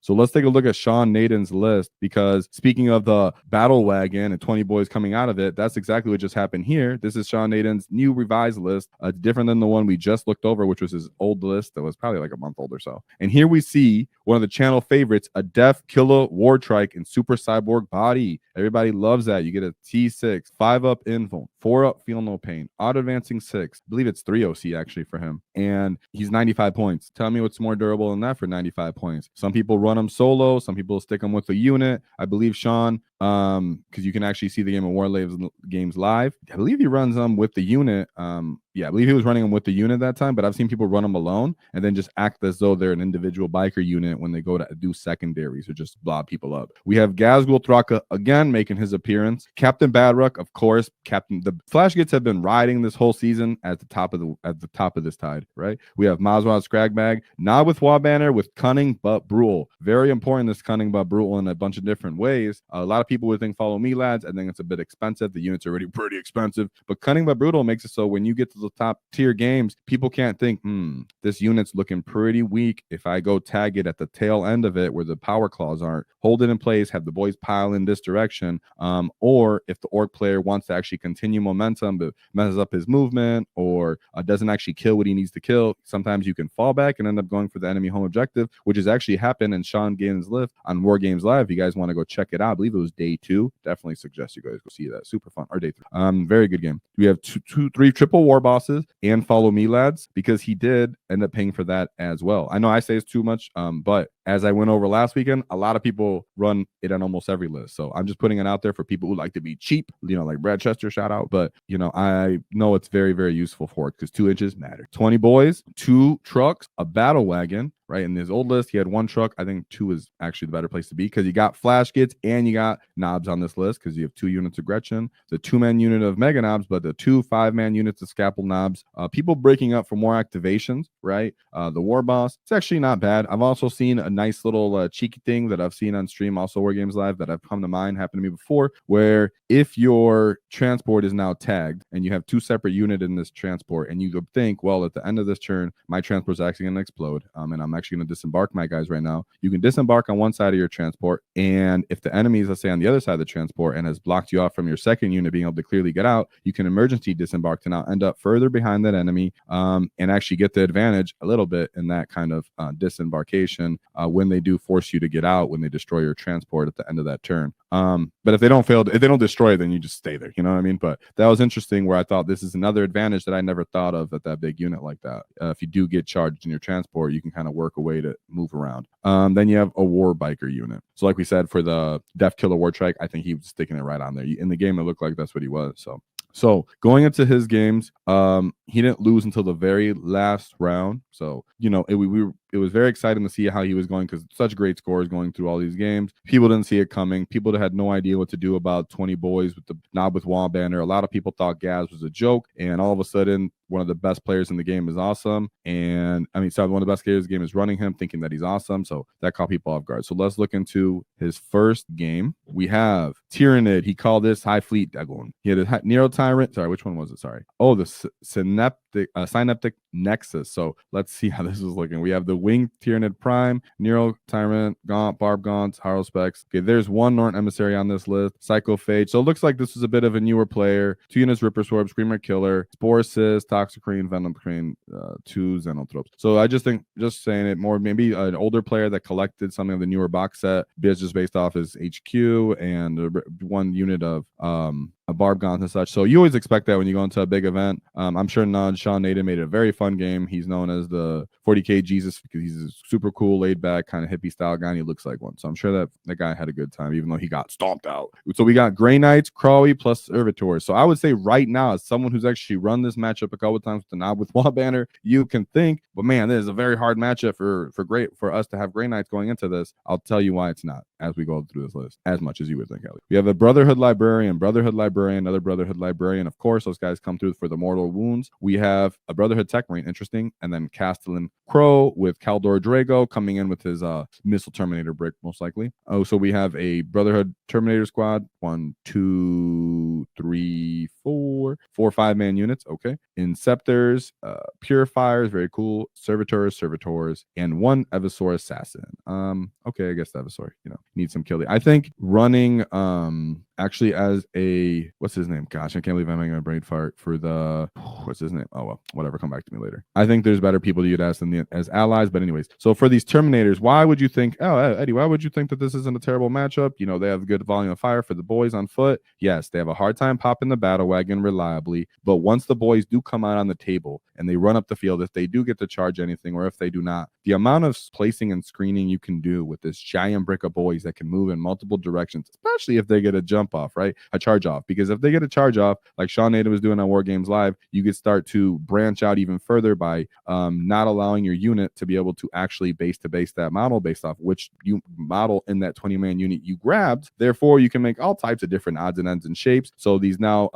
So let's take a look at ShawnNiden's list, because speaking of the battle wagon and 20 boys coming out of it, that's exactly what just happened here. This is ShawnNiden's new revised list. Different than the one we just looked over, which was his old list that was probably like a month old or so. And here we see one of the channel favorites, a Def Killer Wartrike in Super Cyborg body. Everybody loves that. You get a T6, 5-up info, 4-up feel no pain, auto advancing 6. I believe it's 3 OC actually for him. And he's 95 points. Tell me what's more durable than that for 95 points. Some people run him solo. Some people stick him with a unit. I believe Sean, because you can actually see the Game of War games live. I believe he runs them with the unit. Yeah, I believe he was running them with the unit that time, but I've seen people run them alone and then just act as though they're an individual biker unit when they go to do secondaries or just blob people up. We have Gazgul Thraka again making his appearance. Captain Badrock, of course. The Flash Gits have been riding this whole season at the top of this tide, right? We have Mazwaz Scragbag, not with WAAAGH banner, with Cunning but Brutal. Very important, this Cunning but Brutal in a bunch of different ways. A lot of people would think follow me, lads. I think it's a bit expensive. The unit's already pretty expensive, but Cunning but Brutal makes it so when you get to the top tier games, people can't think, this unit's looking pretty weak. If I go tag it at the tail end of it where the power claws aren't, hold it in place, have the boys pile in this direction, or if the orc player wants to actually continue momentum but messes up his movement or doesn't actually kill what he needs to kill, sometimes you can fall back and end up going for the enemy home objective, which has actually happened in Sean Gaines' lift on War Games Live. If you guys want to go check it out, I believe it was day 2. Definitely suggest you guys go see that. Super fun. Or day 3. Very good game. We have 3 triple war bosses and follow me, lads, because he did end up paying for that as well. I know I say it's too much, but as I went over last weekend, a lot of people run it on almost every list. So I'm just putting it out there for people who like to be cheap, like Brad Chester, shout out. But, I know it's very, very useful for it because 2 inches matter. 20 boys, 2 trucks, a battle wagon, right? In his old list, he had 1 truck. I think 2 is actually the better place to be because you got Flash Gits and you got Knobs on this list because you have 2 units of Gretchen, the 2-man unit of Mega Knobs, but the 2 5-man units of Scalpel Knobs. People breaking up for more activations, right? The War Boss, it's actually not bad. I've also seen a nice little cheeky thing that I've seen on stream, also War Games Live, that I've come to mind, happened to me before, where if your transport is now tagged and you have 2 separate units in this transport and you think, well, at the end of this turn, my transport is actually going to explode, and I'm actually going to disembark my guys right now. You can disembark on one side of your transport, and if the enemy is, let's say, on the other side of the transport and has blocked you off from your second unit being able to clearly get out, you can emergency disembark to now end up further behind that enemy, and actually get the advantage a little bit in that kind of disembarkation when they do force you to get out, when they destroy your transport at the end of that turn. But if they don't destroy it, then you just stay there, you know what I mean? But that was interesting, where I thought this is another advantage that I never thought of at that big unit like that. If you do get charged in your transport, you can kind of work a way to move around. Then you have a war biker unit. So like we said, for the Def Killer Wartrike, I think he was sticking it right on there. In the game, it looked like that's what he was. So going into his games, he didn't lose until the very last round. So, it was very exciting to see how he was going because such great scores going through all these games. People didn't see it coming. People that had no idea what to do about 20 boys with the Knob with WAAAGH banner. A lot of people thought Gaz was a joke, and all of a sudden, one of the best players in the game is awesome. And one of the best players in the game is running him, thinking that he's awesome. So that caught people off guard. So let's look into his first game. We have Tyranid. He called this High Fleet Dagon. He had a Nero Tyrant. Sorry, which one was it? Sorry. Oh, the Synaptic Nexus. So let's see how this is looking. We have the Winged Tyranid Prime, Nero Tyrant, Gaunt, Barb Gaunts, Harrow Specs. Okay, there's 1 Norn Emissary on this list. Psycho Phage. So it looks like this is a bit of a newer player. 2 units Ripper Swarb, Screamer Killer, Spore Cyst, Toxicrene, Venom Crane, 2 Xenotropes. So I just think, just saying it more, maybe an older player that collected something of the newer box set, just based off his HQ and 1 unit of Barb Gaunts and such. So you always expect that when you go into a big event. I'm sure ShawnNen made it a very fun game. He's known as the 40k Jesus because he's a super cool, laid back, kind of hippie style guy, and he looks like one. So I'm sure that guy had a good time, even though he got stomped out. So we got Grey Knights, Crawley plus Servitors. So I would say right now, as someone who's actually run this matchup a couple of times with the Knob with WAAAGH banner, you can think, but man, this is a very hard matchup for us to have Grey Knights going into this. I'll tell you why it's not as we go through this list, as much as you would think, Ellie. We have a Brotherhood Librarian Librarian, another Brotherhood Librarian. Of course, those guys come through for the mortal wounds. We have a Brotherhood Tech Marine, interesting, and then Castellan Crow with Caldor Drago coming in with his Missile Terminator brick, most likely. Oh, so we have a Brotherhood Terminator squad. 1, 2, 3, 4, 5-man units. Okay. Inceptors, Purifiers, very cool. Servitors, and 1 Evisor Assassin. Okay, I guess the Evisor, needs some killing. I think running actually as a, what's his name? Gosh, I can't believe I'm having a brain fart for the, what's his name? Oh well, whatever, come back to me later. I think there's better people to use as allies, but anyways, so for these Terminators, why would you think, Eddie, why would you think that this isn't a terrible matchup? They have good volume of fire for the boys on foot. Yes, they have a hard time popping the battle wagon reliably, but once the boys do come out on the table and they run up the field, if they do get to charge anything or if they do not, the amount of placing and screening you can do with this giant brick of boys that can move in multiple directions, especially if they get a jump off, right? A charge off. Because if they get a charge off, like ShawnNen was doing on War Games Live, you could start to branch out even further by not allowing your unit to be able to actually base to base that model based off which you model in that 20-man unit you grabbed. Therefore, you can make all types of different odds and ends and shapes. So these now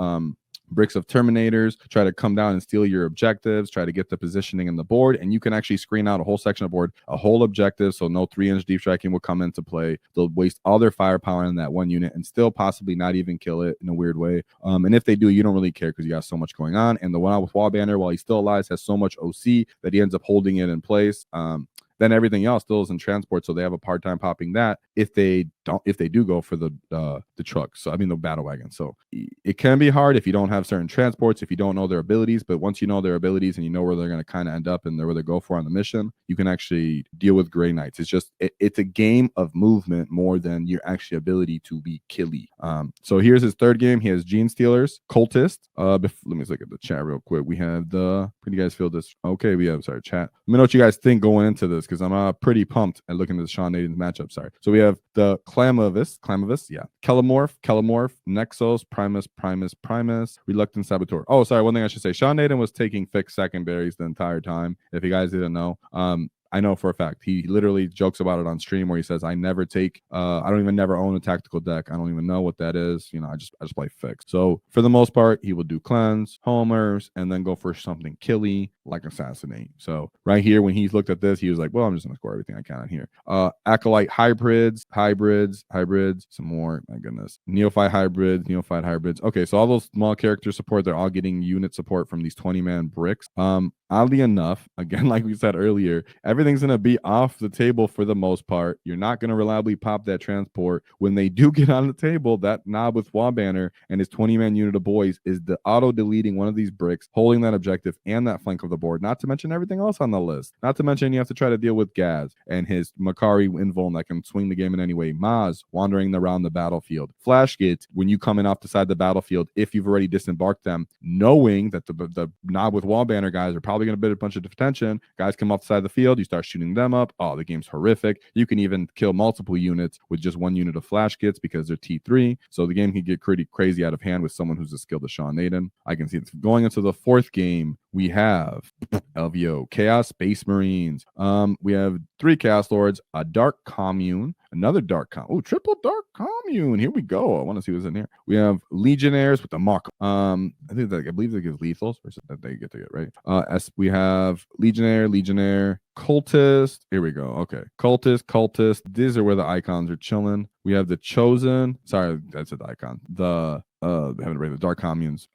bricks of Terminators try to come down and steal your objectives, try to get the positioning in the board, and you can actually screen out a whole section of board, a whole objective, so no 3-inch deep striking will come into play. They'll waste all their firepower in that one unit and still possibly not even kill it in a weird way. And if they do, you don't really care because you got so much going on. And the one out with Wall Banner, while he's still alive, has so much OC that he ends up holding it in place. Then everything else still is in transport, so they have a hard time popping that if they do go for the truck. So I mean the battle wagon. So it can be hard if you don't have certain transports, if you don't know their abilities. But once you know their abilities and you know where they're going to kind of end up and where they go for on the mission, you can actually deal with Grey Knights. It's just it's a game of movement more than your actual ability to be killy. So here's his third game. He has Gene Stealers, Cultist. Let me look at the chat real quick. We have can you guys feel this? Okay, we have chat. Let me know what you guys think going into this because I'm pretty pumped at looking at the ShawnNen matchup. Sorry. So we have the Clamovis, yeah. Kellamorph, Nexos, Primus, Reluctant Saboteur. Oh, sorry, one thing I should say. ShawnNen was taking fixed secondaries the entire time, if you guys didn't know. I know for a fact. He literally jokes about it on stream where he says, I never never own a tactical deck. I don't even know what that is. I just play fixed. So for the most part, he will do cleanse, homers, and then go for something killy like assassinate. So right here, when he looked at this, he was like, well, I'm just gonna score everything I can on here. Acolyte hybrids, some more, my goodness. Neophyte hybrids. Okay, so all those small character support, they're all getting unit support from these 20-man bricks. Oddly enough, again, like we said earlier, everything's going to be off the table for the most part. You're not going to reliably pop that transport. When they do get on the table, that knob with Wall Banner and his 20-man unit of boys is the auto-deleting one of these bricks, holding that objective and that flank of the board, not to mention everything else on the list. Not to mention you have to try to deal with Gaz and his Makari Invuln that can swing the game in any way. Maz wandering around the battlefield. Flash Gates, when you come in off the side of the battlefield, if you've already disembarked them, knowing that the knob with Wall Banner guys are probably going to bid a bunch of detention. Guys come off the side of the field, you start shooting them up. Oh, the game's horrific. You can even kill multiple units with just one unit of flash kits because they're T3. So the game can get pretty crazy out of hand with someone who's as skilled as ShawnNen. I can see this. Going into the fourth game, we have LVO, Chaos Space Marines. We have 3 Chaos Lords, a Dark Commune, another Dark Commune. Oh, triple Dark Commune. Here we go. I want to see what's in here. We have Legionnaires with the Mark. I believe they give lethals, or that they get to get right. We have Legionnaire, Cultist. Here we go. Okay, Cultist. These are where the icons are chilling. We have the Chosen. Sorry, that's the icon. Haven't read the Dark Communes.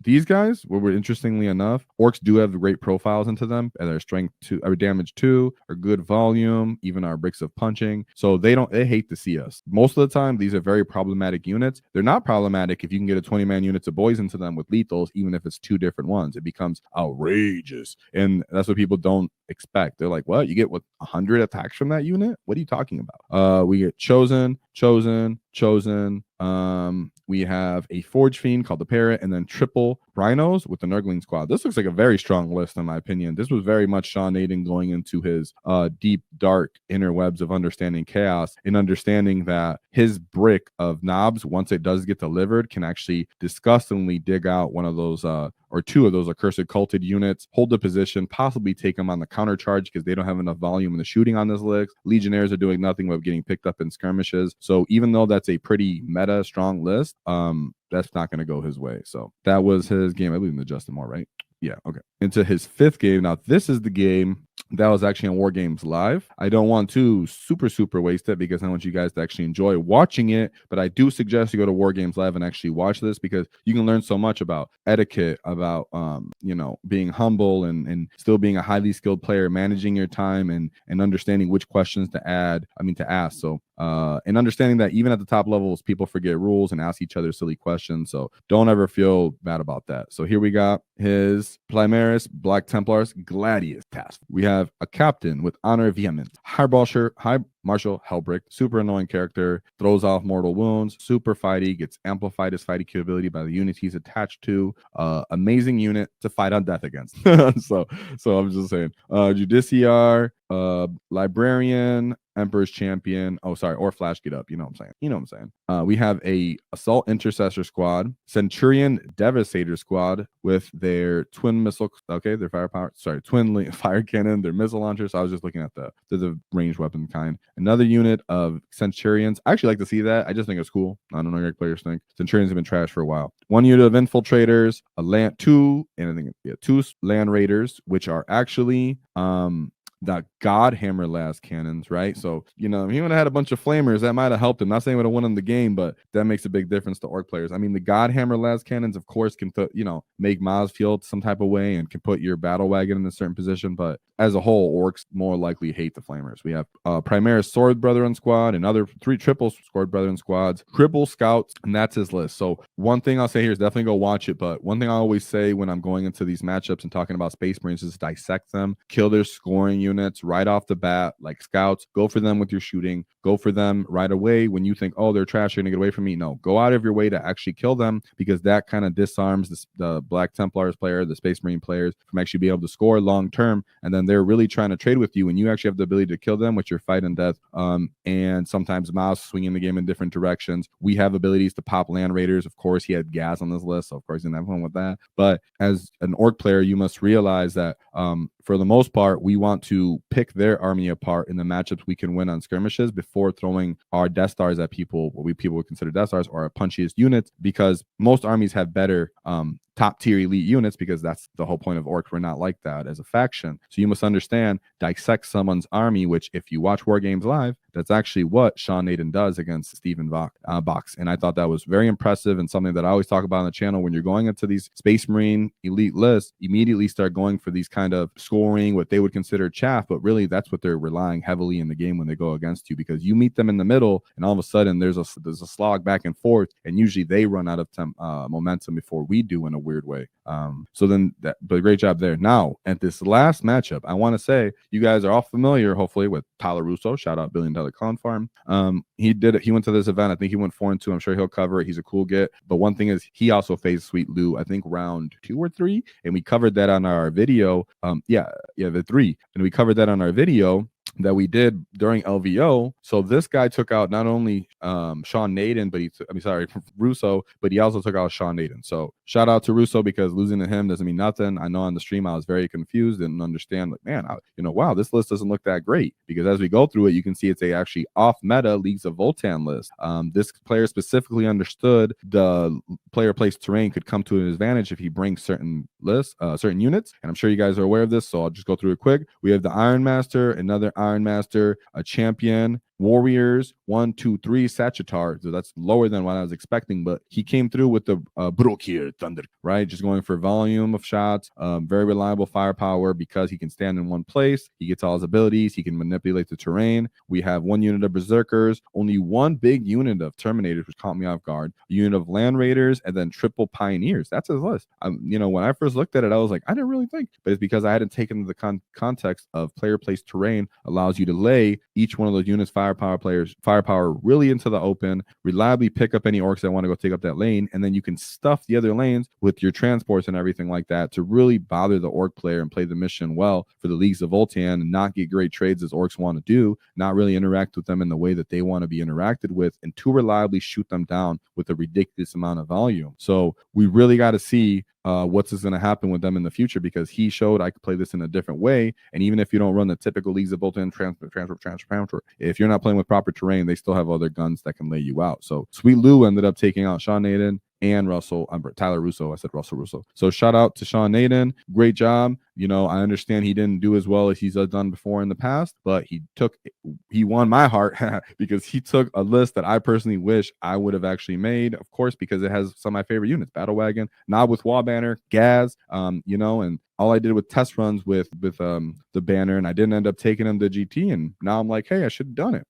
These guys were interestingly enough, Orks do have great profiles into them, and their strength 2, or damage 2, or good volume, even our bricks of punching. So they hate to see us. Most of the time, these are very problematic units. They're not problematic if you can get a 20-man units of boys into them with lethals, even if it's 2 different ones. It becomes outrageous, and that's what people don't expect. They're like, what? You get 100 attacks from that unit? What are you talking about? We get Chosen. We have a Forge Fiend called the Parrot, and then triple Rhinos with the Nurgling Squad. This looks like a very strong list, in my opinion. This was very much ShawnNen going into his deep, dark inner webs of understanding chaos and understanding that his brick of knobs, once it does get delivered, can actually disgustingly dig out one of those or 2 of those accursed culted units, hold the position, possibly take them on the counter charge because they don't have enough volume in the shooting on this list. Legionnaires are doing nothing but getting picked up in skirmishes. So even though that's a pretty meta strong list, that's not going to go his way. So that was his game. I believe in the Justin Moore, right? Yeah, okay. Into his 5th game. Now, this is the game that was actually on War Games Live. I don't want to super waste it because I want you guys to actually enjoy watching it, but I do suggest you go to War Games Live and actually watch this because you can learn so much about etiquette, about being humble and still being a highly skilled player, managing your time and understanding which questions to ask. So and understanding that even at the top levels, people forget rules and ask each other silly questions. So don't ever feel bad about that. So here we got his Primaris Black Templars Gladius task. We have a captain with honor vehement, High Marshal Hellbrick, super annoying character, throws off mortal wounds, super fighty, gets amplified his fighting capability by the unit he's attached to. Amazing unit to fight on death against. so I'm just saying. Judiciar, Librarian, Emperor's Champion. Oh, sorry, or Flash Get Up. You know what I'm saying. We have a Assault Intercessor squad, Centurion Devastator squad with their twin missile. Okay, their firepower. Sorry, twin fire cannon, their missile launcher. So I was just looking at the ranged weapon kind. Another unit of Centurions. I actually like to see that. I just think it's cool. I don't know what players think. Centurions have been trashed for a while. One unit of Infiltrators, two Land Raiders, which are actually the Godhammer last cannons, right? So, he would have had a bunch of flamers that might have helped him. Not saying it would have won him the game, but that makes a big difference to Orc players. I mean, the Godhammer last cannons, of course, can make Maz feel some type of way and can put your battle wagon in a certain position, but as a whole, Orcs more likely hate the flamers. We have Primaris Sword Brethren squad and other 3 triple Sword Brethren squads, triple scouts, and that's his list. So one thing I'll say here is definitely go watch it, but one thing I always say when I'm going into these matchups and talking about Space Marines is dissect them, kill their scoring units right off the bat, like scouts. Go for them with your shooting. Go for them right away when you think, oh, they're trash, they're gonna get away from me. No, go out of your way to actually kill them because that kind of disarms the Black Templars player, the Space Marine players from actually being able to score long term, and then they're really trying to trade with you, and you actually have the ability to kill them with your fight and death. And sometimes Mouse swinging the game in different directions. We have abilities to pop Land Raiders. Of course, he had gas on this list, so of course he didn't have fun with that. But as an Orc player, you must realize that for the most part, we want to pick their army apart in the matchups we can win on skirmishes before throwing our Death Stars at people, what people would consider Death Stars, or our punchiest units, because most armies have better top tier elite units, because that's the whole point of Orcs. We're not like that as a faction. So you must understand, dissect someone's army, which if you watch War Games Live, that's actually what ShawnNen does against Stephen Box. And I thought that was very impressive and something that I always talk about on the channel. When you're going into these Space Marine elite lists, immediately start going for these kind of scoring, what they would consider chaff, but really that's what they're relying heavily in the game when they go against you, because you meet them in the middle and all of a sudden there's a slog back and forth, and usually they run out of momentum before we do in a weird way. But great job there. Now, at this last matchup, I want to say you guys are all familiar, hopefully, with Tyler Russo. Shout out $1 Billion Clone Farm. He did it. He went to this event. I think he went 4-2. I'm sure he'll cover it. He's a cool get. But one thing is, he also faced Sweet Lou, I think round 2 or 3, and we covered that on our video. The 3, and we covered that on our video that we did during LVO. So this guy took out not only ShawnNen, but Russo, but he also took out ShawnNen. So shout out to Russo, because losing to him doesn't mean nothing. I know on the stream I was very confused, didn't understand, like, man, wow, this list doesn't look that great, because as we go through it, you can see it's a actually off meta Leagues of Voltan list. This player specifically understood the player placed terrain could come to his advantage if he brings certain lists, certain units, and I'm sure you guys are aware of this, so I'll just go through it quick. We have the Iron Master, another Iron Master, a champion, Warriors, 1, 2, 3, Sagitar. So that's lower than what I was expecting, but he came through with the Brokir Thunder, right? Just going for volume of shots, very reliable firepower, because he can stand in one place. He gets all his abilities. He can manipulate the terrain. We have 1 unit of Berserkers, only 1 big unit of Terminators, which caught me off guard, a unit of Land Raiders, and then triple Pioneers. That's his list. When I first looked at it, I was like, I didn't really think, but it's because I hadn't taken the context of player placed terrain allows you to lay each one of those units firepower really into the open, reliably pick up any Orcs that want to go take up that lane, and then you can stuff the other lanes with your transports and everything like that to really bother the Orc player and play the mission well for the Leagues of Voltan, and not get great trades as Orcs want to do, not really interact with them in the way that they want to be interacted with, and too reliably shoot them down with a ridiculous amount of volume. So we really got to see what's going to happen with them in the future, because he showed I could play this in a different way. And even if you don't run the typical Leagues of Voltan transfer, if you're not playing with proper terrain, they still have other guns that can lay you out. So Sweet Lou ended up taking out ShawnNen. and Tyler Russo. I said Russell Russo. So shout out to ShawnNiden. Great job. You know, I understand he didn't do as well as he's done before in the past, but he won my heart because he took a list that I personally wish I would have actually made, of course, because it has some of my favorite units: Battle Wagon, Knob with Wall Banner, Gaz, you know, and all I did with test runs with the banner, and I didn't end up taking him to GT, and now I'm like, hey, I should have done it.